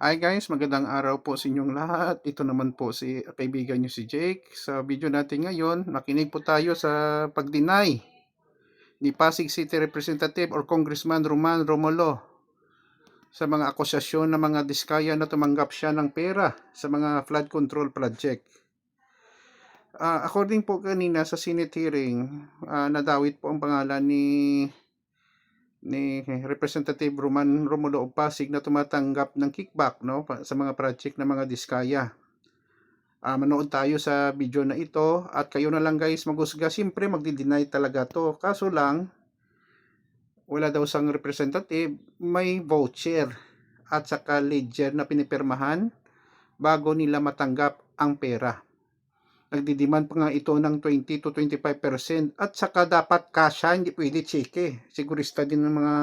Hi guys, magandang araw po sa inyong lahat. Ito naman po si kaibigan nyo si Jake. Sa video natin ngayon, makinig po tayo sa pag-deny ni Pasig City Representative or Congressman Roman Romulo sa mga akusasyon ng mga diskaya na tumanggap siya ng pera sa mga flood control project. According po kanina sa Senate hearing, nadawit po ang pangalan ni Representative Roman Romulo of Pasig na tumatanggap ng kickback sa mga project ng mga diskaya. Manood tayo sa video na ito at kayo na lang guys maghusga. Siyempre magdi-deny talaga to. Kaso lang, wala daw sang representative, may voucher at saka ledger na pinipirmahan bago nila matanggap ang pera. Nagdidiman pa nga ito ng 20 to 25% at saka dapat kasya, hindi pwede cheque. Sigurista din ng mga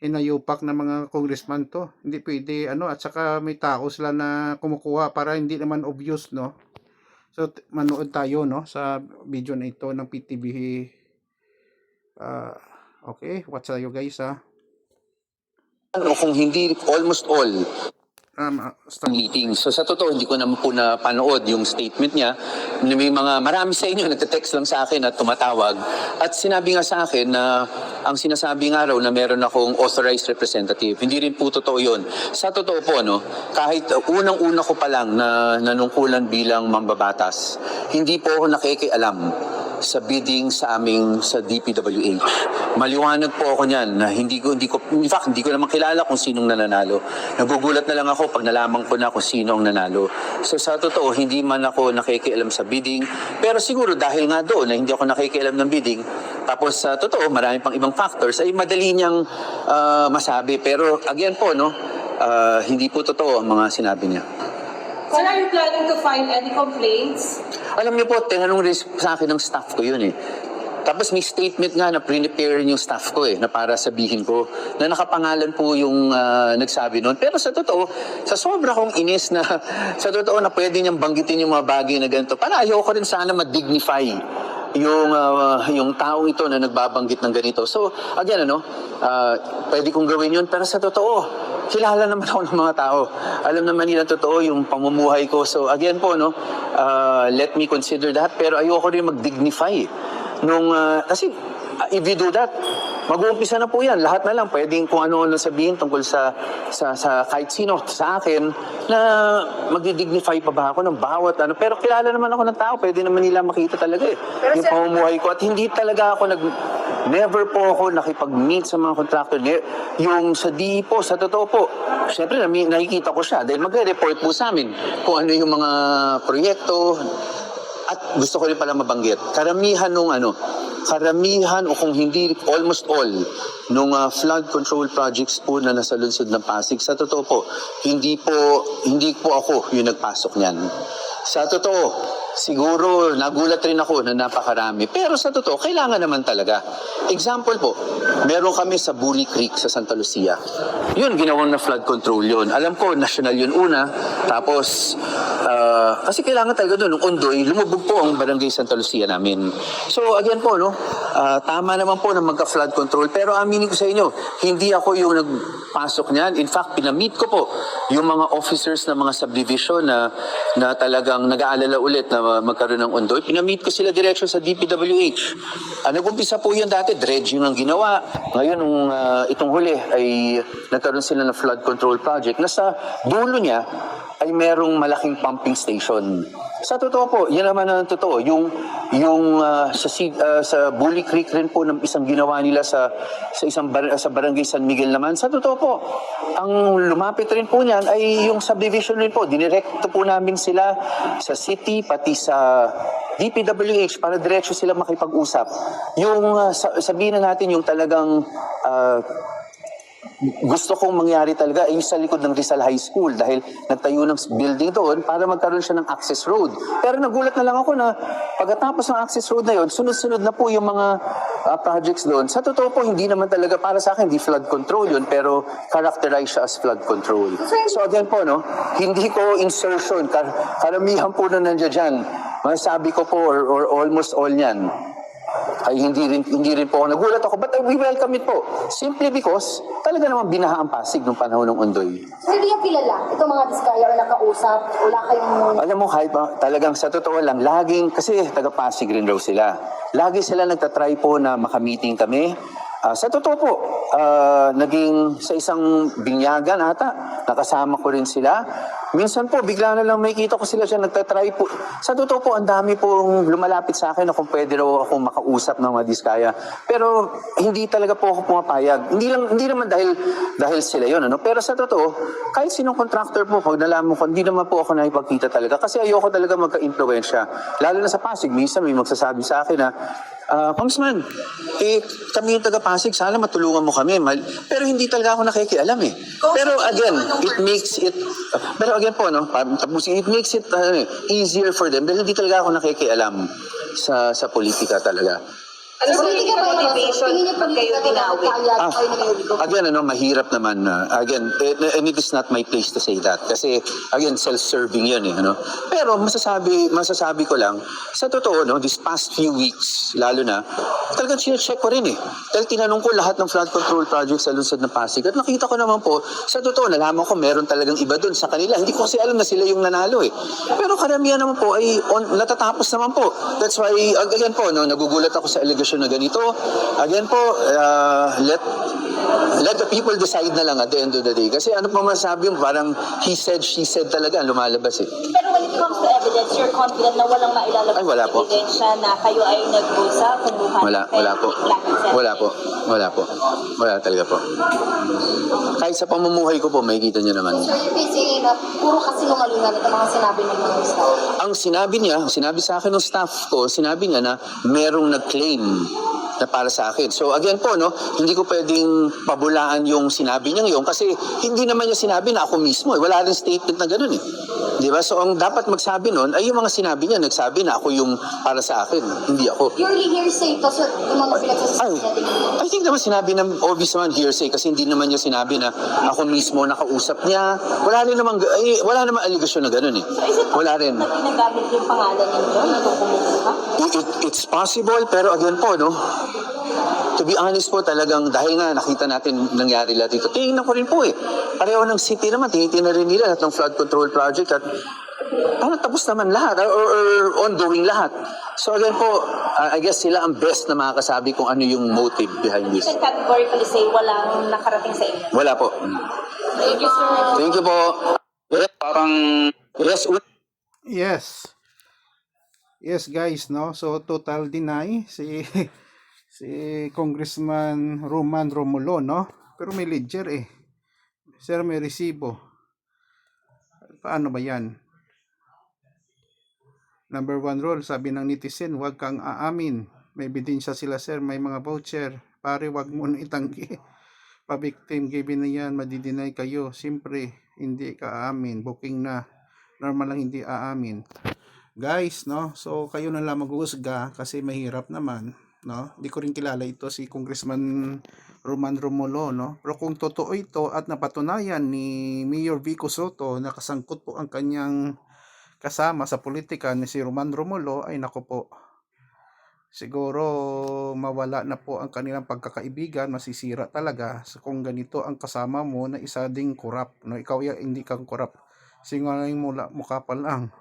inayupak na mga congressman to. Hindi pwede at saka may tao sila na kumukuha para hindi naman obvious, no. So manood tayo sa video na ito ng PTV. Okay, watch tayo guys Kung hindi almost all meeting. So sa totoo, hindi ko naman po napanood yung statement niya. May marami sa inyo nagte-text lang sa akin at tumatawag. At sinabi nga sa akin na ang sinasabi nga raw na meron akong authorized representative. Hindi rin po totoo yun. Sa totoo po, kahit unang-una ko pa lang na nanungkulan bilang mambabatas, hindi po ako nakikialam sa bidding sa DPWH. Maliwanag po ako niyan na hindi ko naman kilala kung sinong nananalo. Nagugulat na lang ako pag nalaman ko na kung sino ang nanalo. So sa totoo, hindi man ako nakikialam sa bidding, pero siguro dahil nga doon na hindi ako nakikialam ng bidding, tapos sa totoo, marami pang ibang factors, ay madali niyang masabi. Pero again po, hindi po totoo ang mga sinabi niya. Sir, are you planning to file any complaints? Alam niyo po, tinanong rin sa akin ng staff ko yun Tapos may statement nga na pre-prepare yung staff ko na para sabihin ko na nakapangalan po yung nagsabi noon. Pero sa totoo, sa sobra kong inis na sa totoo na pwede niyang banggitin yung mga bagay na ganito. Para ayoko rin sana ma-dignify yung taong ito na nagbabanggit ng ganito. So, again, pwede kong gawin yun. Pero sa totoo, kilala naman ako ng mga tao. Alam naman nila totoo yung pamumuhay ko. So, again po, let me consider that. Pero ayoko rin mag-dignify. Kasi, if you do that, mag-uumpisa na po yan. Lahat na lang, pwedeng kung ano-ano sabihin tungkol sa kahit sino sa akin, na magdi-dignify pa ba ako ng bawat Pero kilala naman ako ng tao, pwede naman nila makita talaga yung pamumuhay ko. At hindi talaga ako never po ako nakipag-meet sa mga contractor. Yung sa DE po, sa totoo po, syempre nakikita ko siya dahil magre-report po sa amin kung ano yung mga proyekto. At gusto ko rin pala mabanggit, karamihan o kung hindi almost all nung flood control projects po na nasa lungsod ng Pasig, sa totoo po, hindi po ako yung nagpasok niyan. Sa totoo, siguro nagulat rin ako na napakarami. Pero sa totoo, kailangan naman talaga. Example po, meron kami sa Bully Creek sa Santa Lucia. Yun, ginawang na flood control yun. Alam ko, national yun una. Tapos, kasi kailangan talaga doon, nung Ondoy, lumubog po ang barangay Santa Lucia namin. So again po, tama naman po na magka-flood control. Pero aminin ko sa inyo, hindi ako yung nagpasok niyan. In fact, pinamit ko po yung mga officers ng mga subdivision na talagang nag-aalala ulit na magkaroon ng Ondoy. Pinamit ko sila direction sa DPWH. Nag-umpisa po yun dati, dredging ang ginawa. Ngayon, itong huli ay nagkaroon sila ng flood control project na sa dulo niya ay merong malaking pumping station. Sa totoo po, yan naman ang totoo. Sa Bully Creek rin po ng isang ginawa nila sa barangay San Miguel naman. Sa totoo po, ang lumapit rin po niyan ay yung subdivision rin po. Dinirekto po namin sila sa city, pati sa DPWH para diretso sila makipag-usap. Yung sabihin na natin yung talagang gusto kong mangyari talaga ay sa likod ng Rizal High School dahil nagtayo ng building doon para magkaroon siya ng access road. Pero nagulat na lang ako na pagkatapos ng access road na yun, sunod-sunod na po yung mga projects doon. Sa totoo po, hindi naman talaga para sa akin, hindi flood control yun, pero characterize siya as flood control. So again po, hindi ko insertion, karamihan po na nandiyan dyan. Masasabi ko po, or almost all yan, ay hindi rin po ako nagulat ako, but we welcome it po. Simply because talaga naman binaha ang Pasig nung panahon ng Ondoy. So, hindi yung kilala? Itong mga diskaya o nakausap? Wala kayong... Alam mo, kahit pa, talagang sa totoo lang, laging, kasi taga-Pasig rin raw sila. Lagi sila nagtatry po na makamiting kami. Sa totoo po, naging sa isang binyagan ata, nakasama ko rin sila. Minsan po, bigla na lang may kita ko sila siya nagtatry po. Sa totoo po, ang dami pong lumalapit sa akin na kung pwede raw akong makausap ng mga diskaya. Pero hindi talaga po ako pumapayag. Hindi naman dahil sila yon, ano? Pero sa totoo, kahit sinong contractor po, pag nalaman ko, hindi naman po ako nakipagkita talaga. Kasi ayoko talaga magka-influensya. Lalo na sa Pasig, minsan may magsasabi sa akin na, Congressman, kami yung taga-Pasig, sana matulungan mo kami. Pero hindi talaga ako nakikialam eh. Pero again, pero again po, no, tapusin, it makes it easier for them dahil hindi talaga ako nakikialam sa politika talaga. Ano ba yung motivation pag kayo tinawid? Again, mahirap naman. Again, and it is not my place to say that. Kasi, again, self-serving yun eh. Pero masasabi ko lang, sa totoo, this past few weeks, lalo na, talagang sinecheck ko rin eh. Dahil tinanong ko lahat ng flood control projects sa lungsod ng Pasig. At nakita ko naman po, sa totoo, nalaman ko meron talagang iba dun sa kanila. Hindi ko kasi alam na sila yung nanalo eh. Pero karamihan naman po ay natatapos naman po. That's why, again po, nagugulat ako sa allegation na ganito. Again po, let the people decide na lang at the end of the day. Kasi ano pa masabi mo, parang he said, she said talaga ang lumalabas eh. Pero when it comes to evidence, you're confident na walang mailalabas Ay, wala po. ebidensya na kayo ay nag-usap, kumuha Wala po. Wala talaga po. Kahit sa pamumuhay ko po, makikita niyo naman. So you're saying na puro kasinungalingan ito mga sinabi ng mga staff? Ang sinabi sa akin ng staff ko, sinabi niya na merong nag-claim na para sa akin. So again po, hindi ko pwedeng pabulaan yung sinabi niya ngayon kasi hindi naman niya sinabi na ako mismo. Wala rin statement na gano'n eh. Di ba? So ang dapat magsabi nun ay yung mga sinabi niya, nagsabi na ako yung para sa akin. Hindi ako. Purely hearsay to, so yung mga pinagsasabi natin. I think naman sinabi ng obvious naman hearsay kasi hindi naman niya sinabi na ako mismo nakausap niya. Wala naman aligasyon na gano'n eh. So is it Wala rin. na ginagamit yung pangalan ninyo na kumukuha? It's possible, pero again po, to be honest po talagang dahil nga nakita natin nangyari lahat dito, tingnan ko rin po eh. Pareho ng city naman, tinitin na rin nila lahat ng flood control project at parang tapos naman lahat or ongoing lahat. So again po, I guess sila ang best na makakasabi kung ano yung motive behind this. You can categorically say walang nakarating sa inyo. Wala po. Thank you, sir. Thank you po. Yes guys, no? So total deny si Congressman Roman Romulo, no? Pero may ledger eh. Sir, may resibo. Paano ba 'yan? Number 1 rule, sabi ng netizen, huwag kang aamin. May ebidensya sila, sir, may mga voucher. Pare, huwag mo na itanggi. Pa-victim, given na yan, madidinay kayo. Siyempre, hindi ka aamin. Booking na. Normal lang hindi aamin. Guys, no? So, kayo na lang mag-uusga kasi mahirap naman, no? Hindi ko rin kilala ito si Congressman Roman Romulo, no? Pero kung totoo ito at napatunayan ni Mayor Vico Soto na kasangkot po ang kanyang kasama sa politika ni si Roman Romulo, ay nako po. Siguro mawala na po ang kanilang pagkakaibigan, masisira talaga. So, kung ganito ang kasama mo na isa ding korap, no? Ikaw hindi kang korap. Singaling mukha pa lang.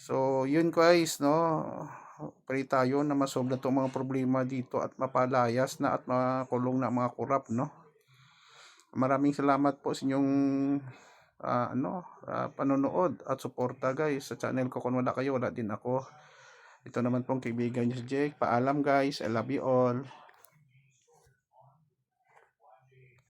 So, yun guys, no? Pray tayo na masolve na itong mga problema dito at mapalayas na at makulong na mga korap, no? Maraming salamat po sa inyong panonood at suporta guys sa channel ko. Kung wala kayo, wala din ako. Ito naman pong kaibigan niyo si Jake. Paalam guys. I love you all.